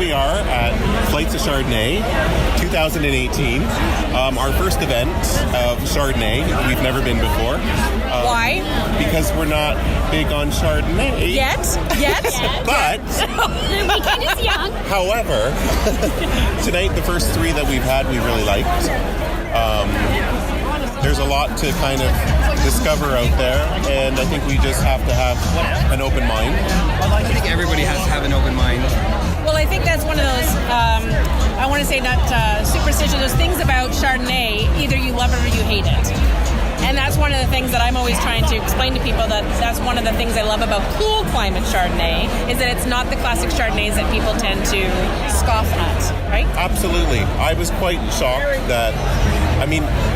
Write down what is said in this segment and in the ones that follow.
we are at Flights of Chardonnay 2018. Our first event of Chardonnay. We've never been before. Why? Because we're not big on Chardonnay. Yet? But The weekend is young. however, tonight the first three that we've had we really liked. There's a lot to kind of discover out there, and I think we just have to have an open mind. I think everybody has to have an open mind. Well, I think that's one of those, I want to say not superstition, those things about Chardonnay, either you love it or you hate it. And that's one of the things that I'm always trying to explain to people, that that's one of the things I love about cool climate Chardonnay, is that it's not the classic Chardonnays that people tend to scoff at, right? Absolutely. I was quite shocked that,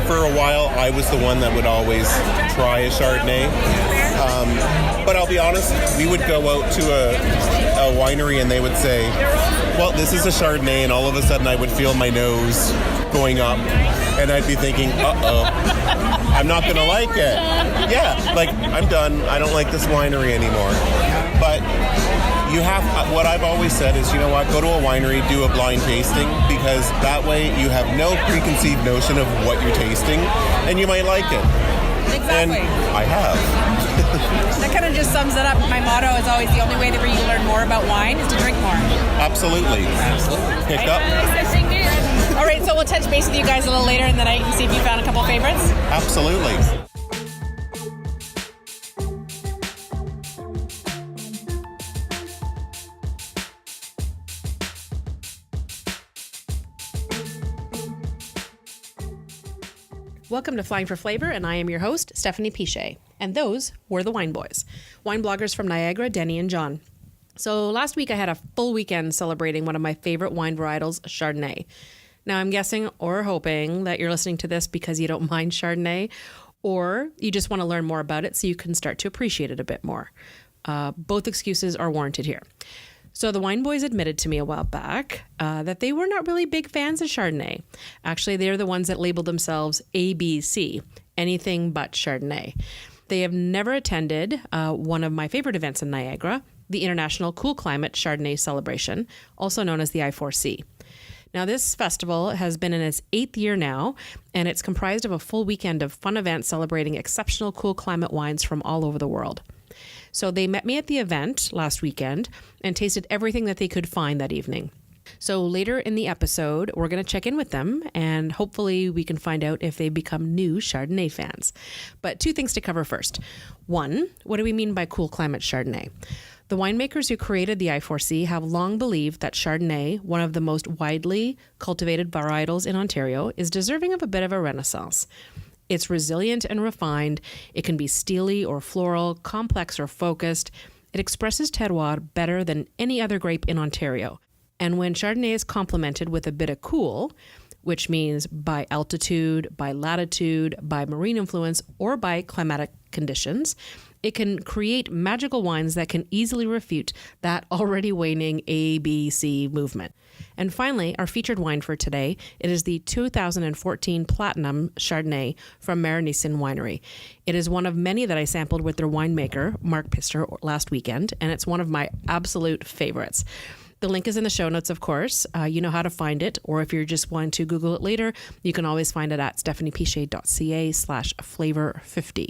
for a while I was the one that would always try a Chardonnay. But I'll be honest, we would go out to a winery and they would say, well, this is a Chardonnay, and all of a sudden I would feel my nose going up and I'd be thinking, I'm not going to like it. Yeah, like, I'm done. I don't like this winery anymore. But you have, what I've always said is, you know what, go to a winery, do a blind tasting, because that way you have no preconceived notion of what you're tasting, and you might like it. Exactly. And I have. That kind of just sums it up. My motto is always, the only way that you learn more about wine is to drink more. Absolutely. Pick up. All right, so we'll touch base with you guys a little later in the night and see if you found a couple favorites. Absolutely. Welcome to Flying for Flavor, and I am your host, Stephanie Pichet. And those were the Wine Boys, wine bloggers from Niagara, Denny and John. So last week I had a full weekend celebrating one of my favorite wine varietals, Chardonnay. Now I'm guessing or hoping that you're listening to this because you don't mind Chardonnay, or you just want to learn more about it so you can start to appreciate it a bit more. Both excuses are warranted here. So the Wine Boys admitted to me a while back that they were not really big fans of Chardonnay. Actually, they're the ones that labeled themselves ABC, anything but Chardonnay. They have never attended one of my favorite events in Niagara, the International Cool Climate Chardonnay Celebration, also known as the I4C. Now, this festival has been in its 8th year now, and it's comprised of a full weekend of fun events celebrating exceptional cool climate wines from all over the world. So they met me at the event last weekend and tasted everything that they could find that evening. So later in the episode, we're going to check in with them, and hopefully we can find out if they become new Chardonnay fans. But two things to cover first. One, what do we mean by cool climate Chardonnay? The winemakers who created the I4C have long believed that Chardonnay, one of the most widely cultivated varietals in Ontario, is deserving of a bit of a renaissance. It's resilient and refined. It can be steely or floral, complex or focused. It expresses terroir better than any other grape in Ontario. And when Chardonnay is complemented with a bit of cool, which means by altitude, by latitude, by marine influence, or by climatic conditions, it can create magical wines that can easily refute that already waning ABC movement. And finally, our featured wine for today, it is the 2014 Platinum Chardonnay from Marinissen Winery. It is one of many that I sampled with their winemaker, Mark Pister, last weekend, and it's one of my absolute favorites. The link is in the show notes, of course. You know how to find it, or if you're just wanting to Google it later, you can always find it at stephaniepichet.ca/flavor50.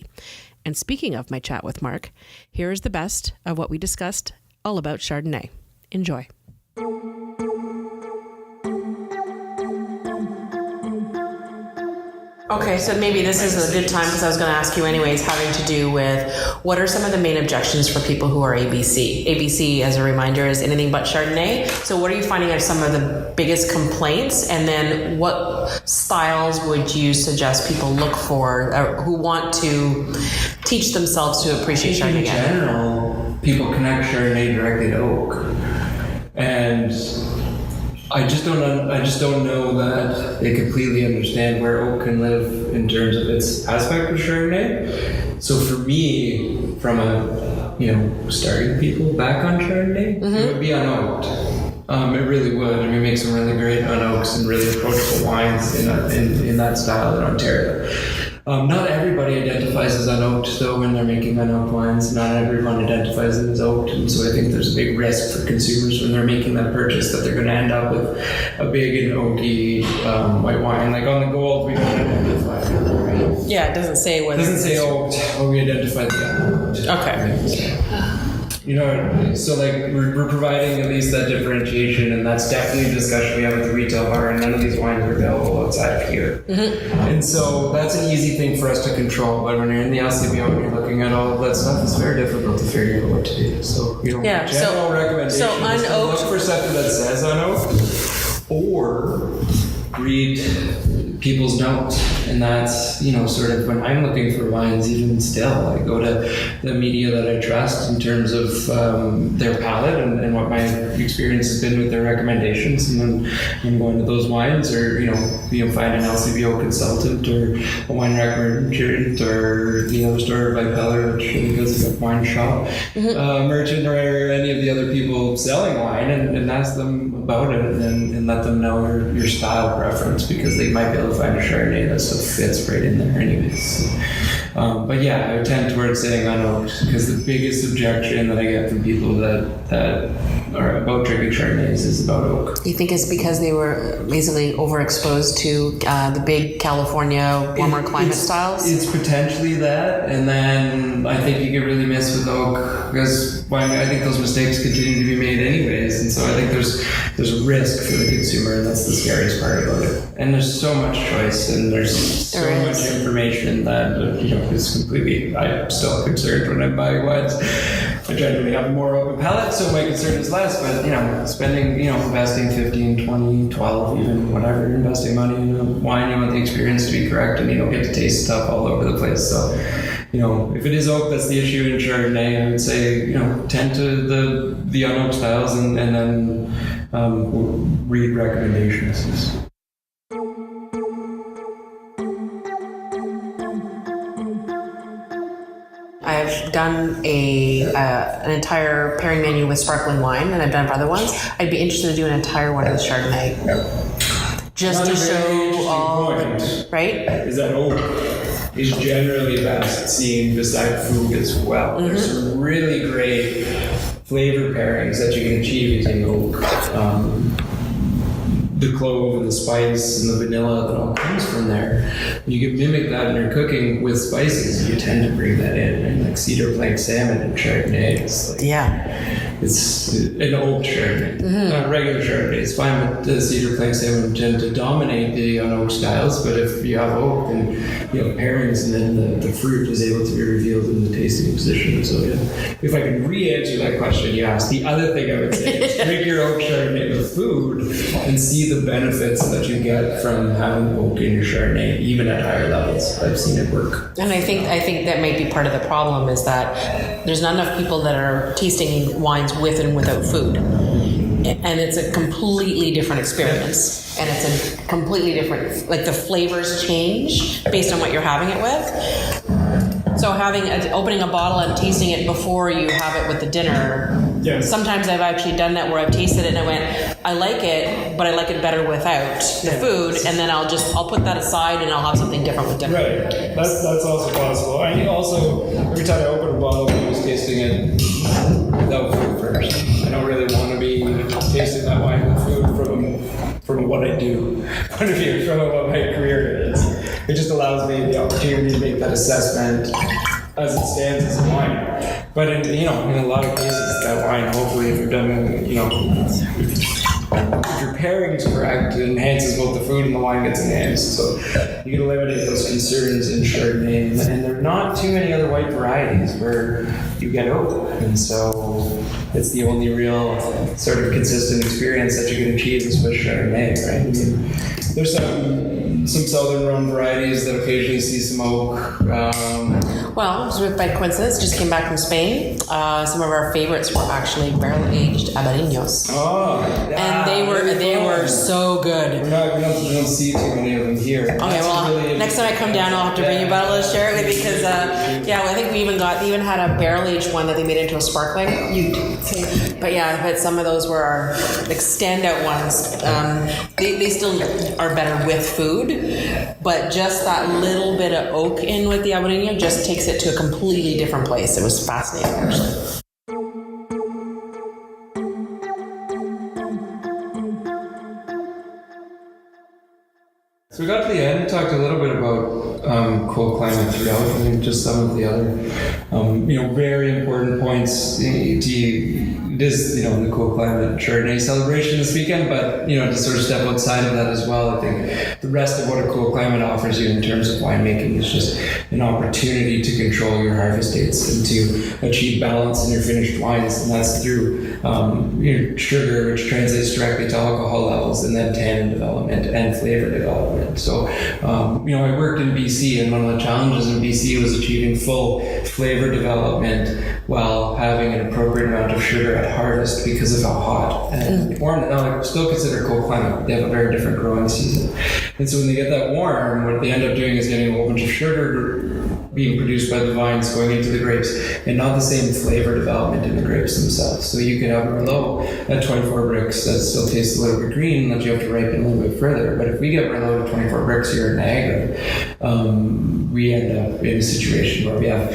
And speaking of my chat with Mark, here is the best of what we discussed all about Chardonnay. Enjoy. Okay, so maybe this is a good time, because I was going to ask you anyways, having to do with what are some of the main objections for people who are ABC? ABC, as a reminder, is anything but Chardonnay. So what are you finding are some of the biggest complaints? And then what styles would you suggest people look for who want to teach themselves to appreciate Chardonnay? In general, people connect Chardonnay directly to oak. And I just don't know that they completely understand where oak can live in terms of its aspect of Chardonnay. So for me, from a starting people back on Chardonnay, it would be unoaked. It really would. I mean, make some really great unoaks and really approachable wines in that style in Ontario. Not everybody identifies as unoaked, though, when they're making unoaked wines. Not everyone identifies them as oaked, and so I think there's a big risk for consumers when they're making that purchase that they're going to end up with a big and oaky white wine. Like on the gold, we don't identify it, right? Yeah, it doesn't say It whether doesn't say oaked, but we identify the unoaked. Okay. You know, so like we're providing at least that differentiation, and that's definitely a discussion we have at the retail bar, and none of these wines are available outside of here. And so that's an easy thing for us to control, but when you're in the LCBO and you're looking at all of that stuff, it's very difficult to figure out what to do. So, you know, Yeah, general recommendation so is to unoaked- look for stuff that says unoaked, or read people's notes, and that's, you know, sort of when I'm looking for wines, even still, I go to the media that I trust in terms of their palate and what my experience has been with their recommendations, and then I'm going to those wines, or you know, find an LCBO consultant or a wine merchant, or the other store by Peller, which I think is a wine shop merchant, or any of the other people selling wine, and ask them about it, and let them know your style preference, because they might be able to find a Chardonnay that still fits right in there anyways. But yeah, I would tend towards saying unoaked, because the biggest objection that I get from people that are about drinking Chardonnays is about oak. You think it's because they were basically overexposed to the big California warmer climate styles? It's potentially that, and then I think you get really missed with oak, because I think those mistakes continue to be made anyways, and so I think there's a risk for the consumer, and that's the scariest part about it. And there's so much choice, and there's so much information that you know is completely. I'm still concerned when I'm buying wines. I generally have a more open palate, so my concern is less. But you know, spending, you know, investing 15, 20, 12, even whatever, you're investing money in a wine, you want the experience to be correct, and you don't get to taste stuff all over the place. So, you know, if it is oak, that's the issue in Chardonnay. I would say, you know, tend to the unoaked styles, and then read recommendations. I've done an entire pairing menu with sparkling wine, and I've done other ones. I'd be interested to do an entire one with Chardonnay. Just to show all, right? Is that oak is generally best seen beside food as well. There's some really great flavor pairings that you can achieve using oak. The clove and the spice and the vanilla that all comes from there. You can mimic that in your cooking with spices. You tend to bring that in, and like cedar plank salmon and Chardonnay. It's like, it's an oak Chardonnay. Not regular Chardonnay. It's fine, but the cedar plank salmon tend to dominate the unoaked styles. But if you have oak, then you have pairings, and then the fruit is able to be revealed in the tasting position. So yeah, if I can re-answer that question you asked, the other thing I would say is drink your oak Chardonnay with food and see the benefits that you get from having oak in your Chardonnay, even at higher levels. I've seen it work. And I think that might be part of the problem, is that there's not enough people that are tasting wines with and without food. And it's a completely different experience. And it's a completely different, like the flavors change based on what you're having it with. So opening a bottle and tasting it before you have it with the dinner. Yes. Sometimes I've actually done that where I've tasted it and I went, I like it, but I like it better without the food, and then I'll put that aside and I'll have something different with dinner. Right. That's also possible. I also, every time I open a bottle, I'm just tasting it without food first. I don't really want to be tasting that wine with food from what I do point of view, from what my career is. It just allows me the opportunity to make that assessment as it stands as a wine. But in a lot of cases, that wine, hopefully, if you've done, if your pairing is correct, it enhances both the food and the wine gets enhanced. So you can eliminate those concerns in Chardonnay. And there are not too many other white varieties where you get oak. And so it's the only real sort of consistent experience that you can achieve is with Chardonnay, right? I mean, there's some southern Rhone varieties that occasionally see some oak. Well, by coincidence, just came back from Spain. Some of our favorites were actually barrel-aged Albariños. Oh, yeah. And they were are so good. We don't see too many of them here. Okay, well, next time I come down, I'll have to bring you a bottle to share it with you because, I think we even had a barrel aged one that they made into a sparkling. But some of those were our like standout ones. They still are better with food, but just that little bit of oak in with the Albaniño just takes it to a completely different place. It was fascinating, actually. So we got to the end, talked a little bit about cold climate throughout, I think just some of the other, very important points. It is, the cold climate Chardonnay celebration this weekend, but, to sort of step outside of that as well, I think the rest of what a cold climate offers you in terms of winemaking is just an opportunity to control your harvest dates and to achieve balance in your finished wines, and that's through sugar, which translates directly to alcohol levels, and then tannin development and flavor development. So, I worked in BC, and one of the challenges in BC was achieving full flavor development while having an appropriate amount of sugar at harvest because of how hot and warm. Now, still considered cold climate, but they have a very different growing season. And so when they get that warm, what they end up doing is getting a whole bunch of sugar being produced by the vines going into the grapes, and not the same flavor development in the grapes themselves. So you can have a Merlot at 24 bricks that still tastes a little bit green, that you have to ripen a little bit further. But if we get Merlot at 24 bricks here in Niagara, we end up in a situation where we have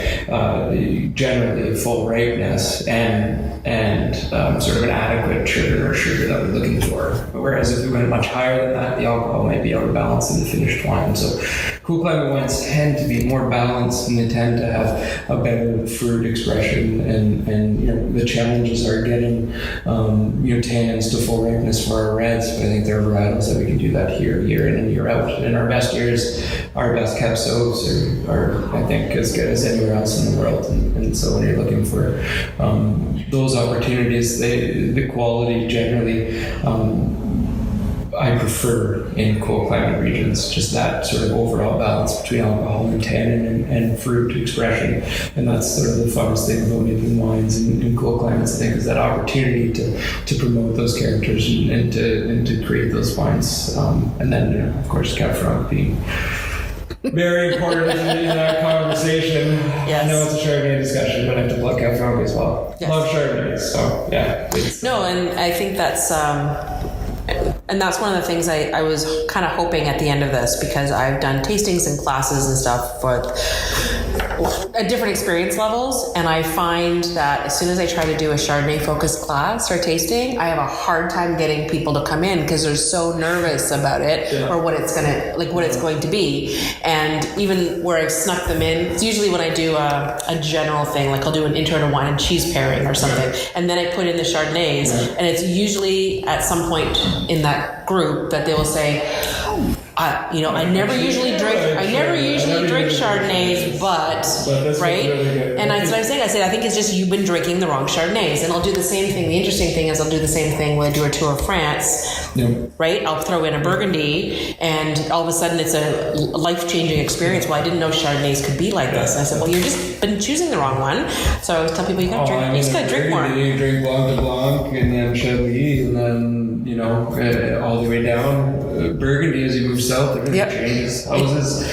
generally full ripeness and sort of an adequate sugar that we're looking for. Whereas if we went much higher than that, the alcohol might be out of balance in the finished wine. So cool climate wines tend to be more balanced, and they tend to have a better fruit expression, and the challenges are getting tannins to full ripeness for our reds. But I think there are varietals that we can do that year in and year out. In our best years, our best kept Sauves are I think as good as anywhere else in the world. And so when you're looking for those opportunities, the quality generally I prefer in cold climate regions, just that sort of overall balance between alcohol and tannin and fruit expression. And that's sort of the funnest thing about making wines in cold climates, I think, is that opportunity to promote those characters and to create those wines. And then, of course, Cab Franc being very important in that conversation. Yes. I know it's a Chardonnay discussion, but I have to plug Cab Franc as well. Yes. Love Chardonnays, so yeah. No, and I think that's one of the things I was kind of hoping at the end of this, because I've done tastings and classes and stuff at different experience levels, and I find that as soon as I try to do a Chardonnay focused class or tasting, I have a hard time getting people to come in because they're so nervous about it, or what it's going to be. And even where I've snuck them in, it's usually when I do a general thing, like I'll do an intro to wine and cheese pairing or something, and then I put in the Chardonnays, and it's usually at some point in that group that they will say, I never usually drink Chardonnays, but right? And that's what I'm saying. I said, I think it's just you've been drinking the wrong Chardonnays. And I'll do the same thing. The interesting thing is I'll do the same thing when I do a tour of France, right? I'll throw in a Burgundy, and all of a sudden it's a life-changing experience. Well, I didn't know Chardonnays could be like this. And I said, well, you've just been choosing the wrong one. So I always tell people, you just gotta drink more. You drink Blanc de Blanc, and then Chablis, and then, all the way down. Burgundy, as you move south, it really changes houses.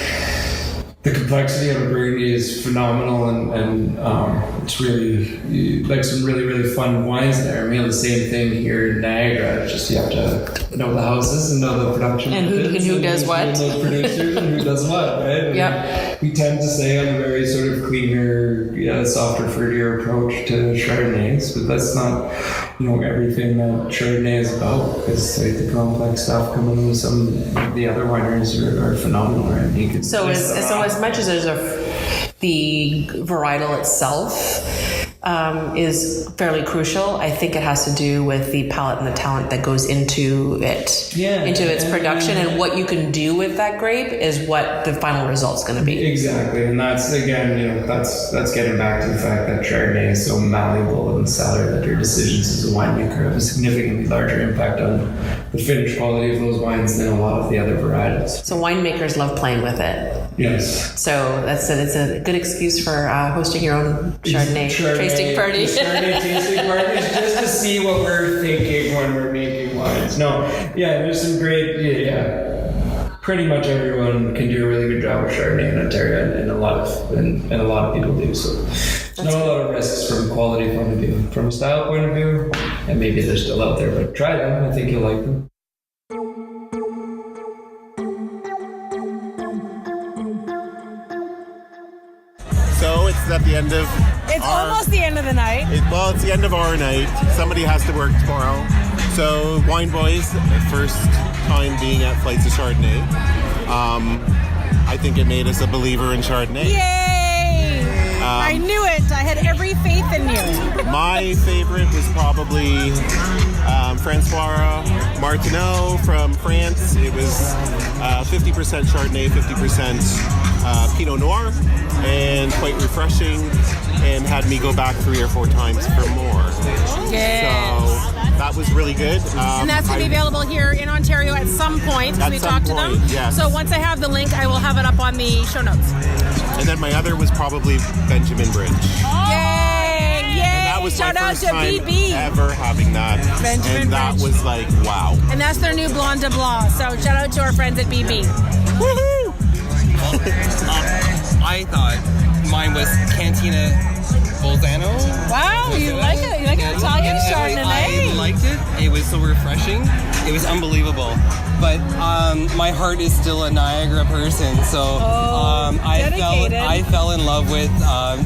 The complexity of a Burgundy is phenomenal, and it's really like some really, really fun wines there. We have the same thing here in Niagara. It's just you have to know the houses and know the production and who does what, and know the producers and who does what, right? Yep. We tend to stay on a very sort of cleaner, softer, fruitier approach to Chardonnays, but that's not everything that Chardonnay is about, because like the complex stuff coming with some of the other wineries are phenomenal, right? You could so as much as there's the varietal itself is fairly crucial, I think it has to do with the palate and the talent that goes into it, into its production, and what you can do with that grape is what the final result's going to be. Exactly, and that's again, that's getting back to the fact that Chardonnay is so malleable in the cellar that your decisions as a winemaker have a significantly larger impact on the finished quality of those wines than a lot of the other varietals. So winemakers love playing with it. Yes. So it's a good excuse for hosting your own Chardonnay tasting party. Chardonnay tasting parties, just to see what we're thinking when we're making wines. No, yeah, there's some great, pretty much everyone can do a really good job with Chardonnay in Ontario, and a lot of people do. So not a lot of risks from a quality point of view. From a style point of view, and maybe they're still out there, but try them. I think you'll like them. So it's at the end of. It's almost the end of the night. It's the end of our night. Somebody has to work tomorrow. So Wine Boys, first time being at Flights of Chardonnay. I think it made us a believer in Chardonnay. Yay! I knew it. I had every faith in you. My favorite was probably Francois Martineau from France. It was 50% Chardonnay, 50% Pinot Noir, and quite refreshing, and had me go back 3 or 4 times for more. Yes. So that was really good. And that's going to be available here in Ontario at some point because we talked to them. Yes. So once I have the link, I will have it up on the show notes. And then my other was probably Benjamin Bridge. Yay! Yay! And that was Shout my out first to time BB. ever having that. Benjamin and that Bridge. was like, wow. And that's their new Blonde de Blanc. So shout out to our friends at BB. Woohoo! I thought mine was Cantina Bolzano. Wow, you like it? You like an Italian Chardonnay? I liked it. It was so refreshing. It was unbelievable. But my heart is still a Niagara person, so dedicated. I fell in love with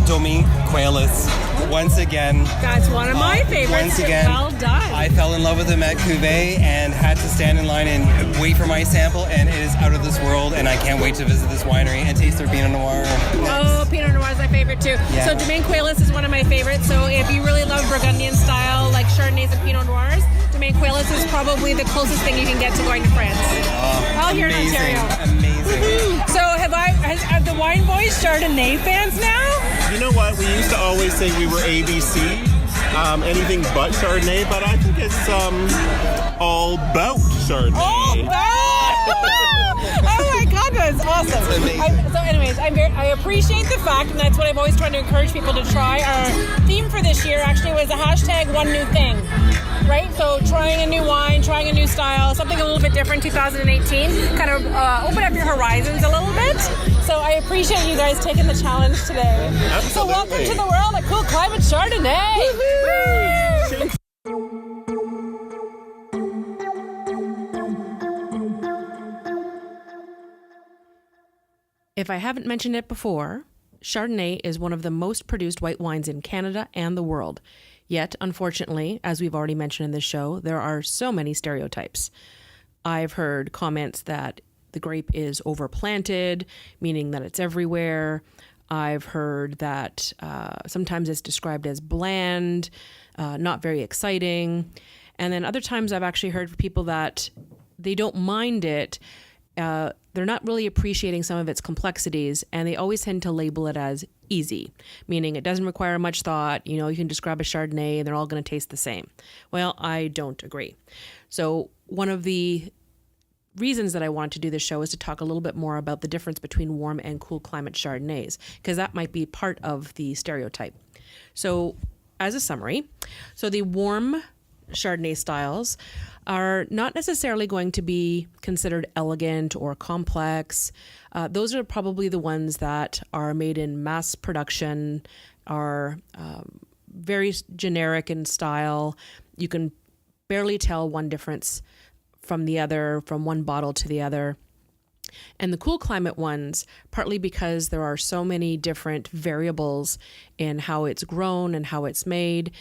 Domingue Qualis once again. That's one of my favorites. Once again, Well done. I fell in love with him at Cuvée and had to stand in line and wait for my sample, and it is out of this world, and I can't wait to visit this winery and taste their Pinot Noir. Oh, Pinot Noir is my favorite too. Yeah. So Domaine Qualis is one of my favorites. So if you really love Burgundian style, like Chardonnays and Pinot Noirs, Domaine Qualis is probably the closest thing you can get to going to France. All here in Ontario. Amazing. So have the Wine Boys Chardonnay fans now? You know what? We used to always say we were ABC, anything but Chardonnay, but I think it's all about Chardonnay. Oh my God, that's awesome. So anyways, I appreciate the fact, and that's what I've always tried to encourage people to try. Our theme for this year actually was a hashtag one new thing, right? So trying a new wine, trying a new style, something a little bit different 2018, kind of open up your horizons a little bit. So I appreciate you guys taking the challenge today. Absolutely. So welcome to the world of Cool Climate Chardonnay. Woo-hoo! If I haven't mentioned it before, Chardonnay is one of the most produced white wines in Canada and the world. Yet, unfortunately, as we've already mentioned in this show, there are so many stereotypes. I've heard comments that the grape is overplanted, meaning that it's everywhere. I've heard that sometimes it's described as bland, not very exciting. And then other times I've actually heard from people that they don't mind it. They're not really appreciating some of its complexities, and they always tend to label it as easy, meaning it doesn't require much thought. You know, you can just grab a Chardonnay and they're all going to taste the same. Well, I don't agree. So one of the reasons that I wanted to do this show is to talk a little bit more about the difference between warm and cool climate Chardonnays, because that might be part of the stereotype. So as a summary, so the warm Chardonnay styles are not necessarily going to be considered elegant or complex. Those are probably the ones that are made in mass production, are very generic in style. You can barely tell one difference from the other, from one bottle to the other. And the cool climate ones, partly because there are so many different variables in how it's grown and how it's made,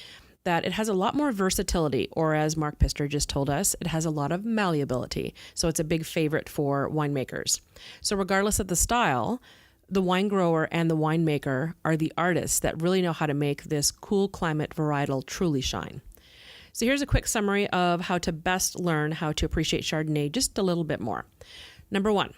that it has a lot more versatility, or as Mark Pister just told us, it has a lot of malleability. So it's a big favorite for winemakers. So regardless of the style, the wine grower and the winemaker are the artists that really know how to make this cool climate varietal truly shine. So here's a quick summary of how to best learn how to appreciate Chardonnay just a little bit more. Number 1,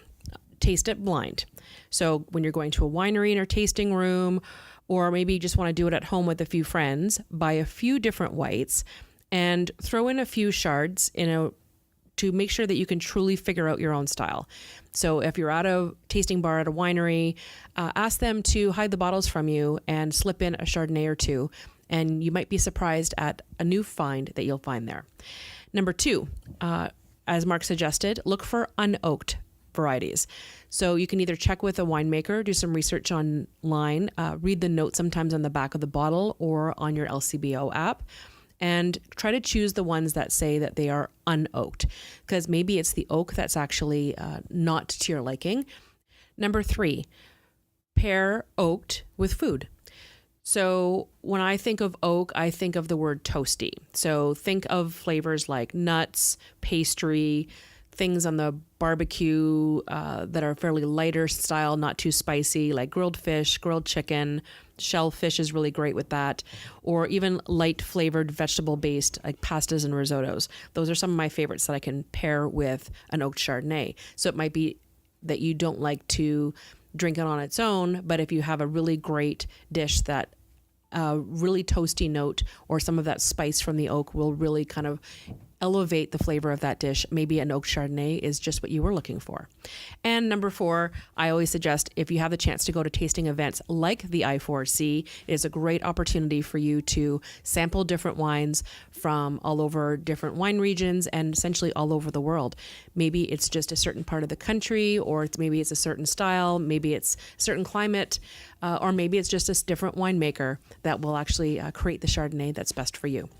taste it blind. So when you're going to a winery in a tasting room, or maybe you just want to do it at home with a few friends, buy a few different whites and throw in a few shards to make sure that you can truly figure out your own style. So if you're at a tasting bar at a winery, ask them to hide the bottles from you and slip in a Chardonnay or two, and you might be surprised at a new find that you'll find there. Number 2, as Mark suggested, look for unoaked varieties. So you can either check with a winemaker, do some research online, read the note sometimes on the back of the bottle or on your LCBO app, and try to choose the ones that say that they are unoaked, because maybe it's the oak that's actually not to your liking. Number 3, pair oaked with food. So when I think of oak, I think of the word toasty. So think of flavors like nuts, pastry, things on the barbecue that are fairly lighter style, not too spicy, like grilled fish, grilled chicken. Shellfish is really great with that. Or even light flavored vegetable based like pastas and risottos. Those are some of my favorites that I can pair with an oaked Chardonnay. So it might be that you don't like to drink it on its own, but if you have a really great dish that really toasty note or some of that spice from the oak will really kind of elevate the flavor of that dish, maybe an oak Chardonnay is just what you were looking for. And number 4, I always suggest if you have the chance to go to tasting events like the I4C, it is a great opportunity for you to sample different wines from all over different wine regions and essentially all over the world. Maybe it's just a certain part of the country, or maybe it's a certain style, maybe it's a certain climate, or maybe it's just a different winemaker that will actually create the Chardonnay that's best for you.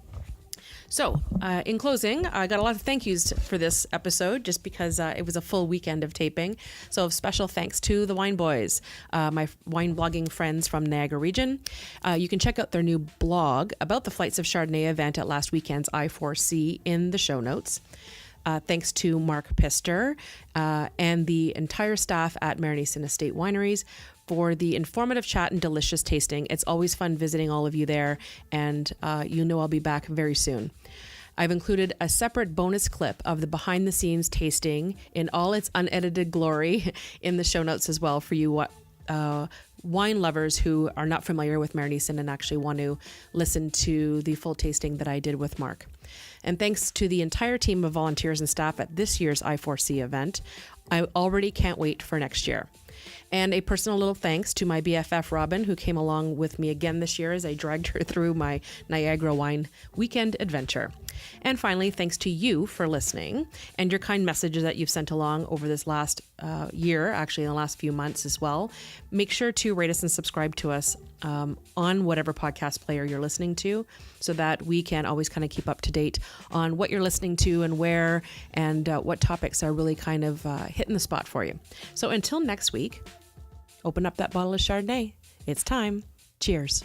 So, in closing, I got a lot of thank yous for this episode just because it was a full weekend of taping. So, special thanks to the Wine Boys, my wine blogging friends from Niagara region. You can check out their new blog about the Flights of Chardonnay event at last weekend's I4C in the show notes. Thanks to Mark Pister and the entire staff at Marination Estate Wineries for the informative chat and delicious tasting. It's always fun visiting all of you there, and I'll be back very soon. I've included a separate bonus clip of the behind-the-scenes tasting in all its unedited glory in the show notes as well for you wine lovers who are not familiar with Marination and actually want to listen to the full tasting that I did with Mark. And thanks to the entire team of volunteers and staff at this year's I4C event. I already can't wait for next year. And a personal little thanks to my BFF Robin, who came along with me again this year as I dragged her through my Niagara wine weekend adventure. And finally, thanks to you for listening and your kind messages that you've sent along over this last year, actually in the last few months as well. Make sure to rate us and subscribe to us on whatever podcast player you're listening to so that we can always kind of keep up to date on what you're listening to and where and what topics are really kind of hitting the spot for you. So until next week, open up that bottle of Chardonnay. It's time. Cheers.